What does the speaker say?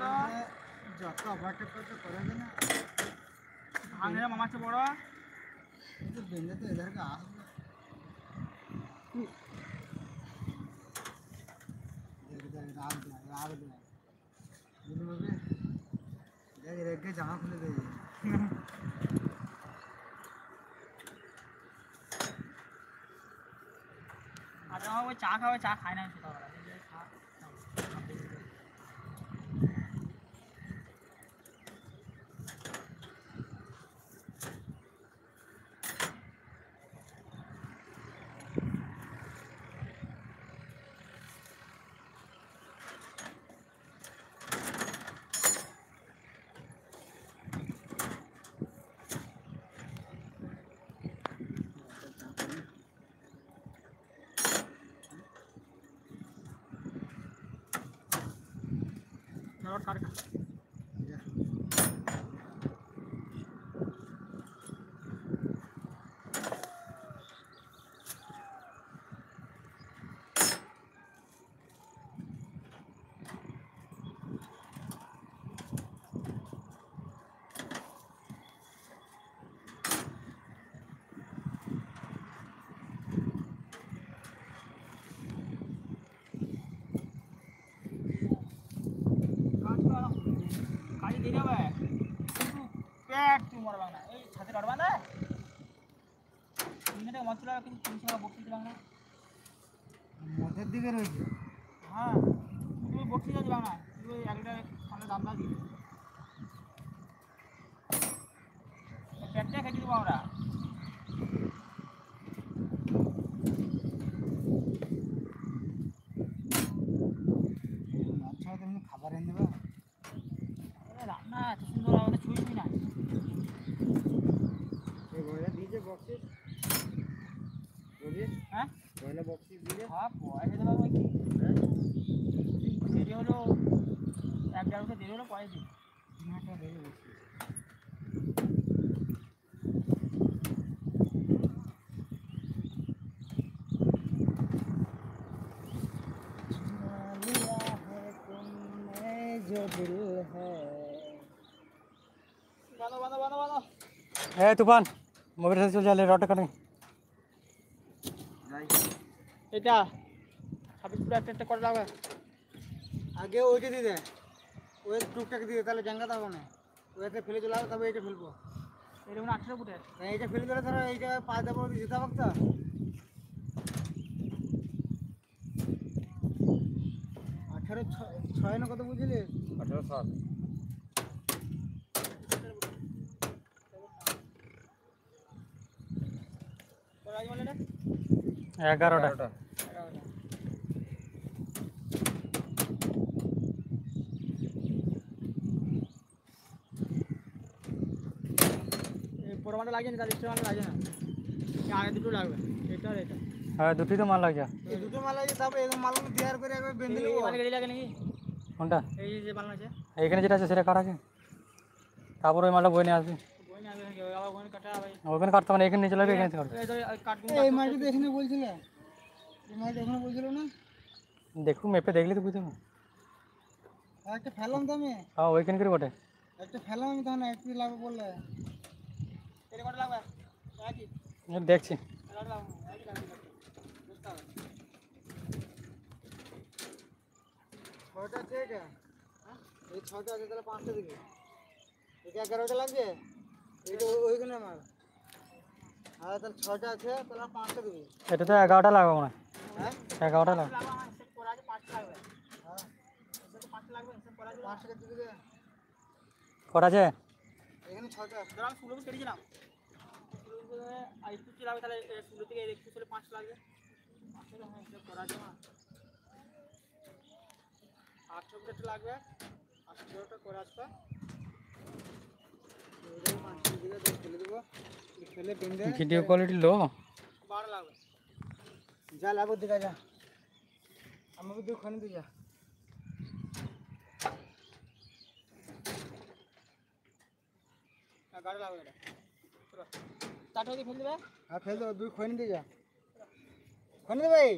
তো যত অবাকে করতে করে না ভাঙে মামাছে বড় কিন্তু বেঁধে তো এদেরকে আসবে রাগ দেয় দেখ রেখে জামা খুলে দেবে আর ওই চা খাবে চা খায় না সকালবেলা রড কাট কালি দিয়ে দেবে পেট তোমার বাংলা এই ছাতে রড বাঁধা তিনটা মত চলা কিন্তু 300 টাকা বক্সি বাংলা মধ্যের দিকে রয়েছে হ্যাঁ তুই বক্সি যাচ্ছি বাংলা তুই একটা সামনে দাম দাম দিবি পেটটা খেতে দেবো আমরা আচ্ছা তুমি খাবার এনে দেবে রান্না এত সুন্দর আমাদের ছুঁই না এই বইটা দিয়েছে বক্সে বুঝলি হ্যাঁ বইটা বক্সে দিয়ে হ্যাঁ পয়সা দেবো কি দেরি হলো 1-1.5 দেরি হলো পয়সা দিই 3 টাকা দেরি বক্সে जो दिल है बांधो बांधो बांधो बांधो ए तूफान मोबाइल से चल जा रॉड करें এটা 26 ফুট একটা করে লাগবে আগে ওইটা দিয়ে দে ওই টুকটাক দিয়ে তাহলে জাঙ্গাটা হবে না ওইতে ফেলে চলে আসবে তবে এইটা ফেলবো এটা 18 ফুটের এইটা ফেলে দিলে ধরো এইটা পা দেবো যেতে হবে তো 18 6 না কত বুঝলি 18 7 করাই বলে না 11টা এই পরমাটা লাগে না তার এক্সট্রা মাল লাগে না আগে দুটো লাগবে এটা আর এটা হ্যাঁ দুটোই তো মাল লাগে এই দুটো মাল লাগে তারপরে এই মালগুলো দেয়ার করে একবার বেঁধে নেব মানে গেলি লাগে নাকি কোনটা এই যে মাল আছে এইখানে যেটা আছে সেটা কাটা আছে তারপর ওই মালটা বই নিয়ে আসবি বই নিয়ে আসবে আবার বই কাটা হবে ওখানে কাটতে মানে এখানে নিয়ে চলে যাবে এখানে কাটবে এই মালটা তো এখানে বলছিলে এই মালটা এখানে বলছিল না দেখো ম্যাপে দেখলে তো বুঝতে পারবে একটা ফেলাম তো আমি হ্যাঁ ওইখানে করে বটে একটা ফেলাম আমি তখন একটু লাগবে বললে এর কত লাগবে একই দেখছি ছয়টা আছে এটা এই 6টা আছে তাহলে 5টা দিবি এটা 11টা লাগবে এটা ওইখানে আমার আর তাহলে 6টা আছে তাহলে 5টা দিবি এটা তো 11টা লাগবে মনে হ্যাঁ 11টা লাগবে করা আছে 5টা লাগবে হ্যাঁ এটা 5টা লাগবে সব করা আছে 5টা দিবি করা আছে এখানে 6টা আছে ধর আমি ফুলগুলো কেটেছিলাম ফুলগুলো আর একটু কি লাগবে তাহলে ফুল থেকে একটু চলে 5 লাগবে আসলে হ্যাঁ সব করা আছে না 8 ফুট লাগবে 8টা করে আসবে ওই মাটি দিয়ে ফেলে দেব ফেলে বেঁধে ভিডিও কোয়ালিটি লো 12 লাগবে যা লাগবে দেখা যা আমাকে দুই খানি দিয়ে যা গাড়ি লাগবে এটা চলো টাটা দিয়ে ফেল দেবে হ্যাঁ ফেল দে দুই খানি দিয়ে যা খানি দে ভাই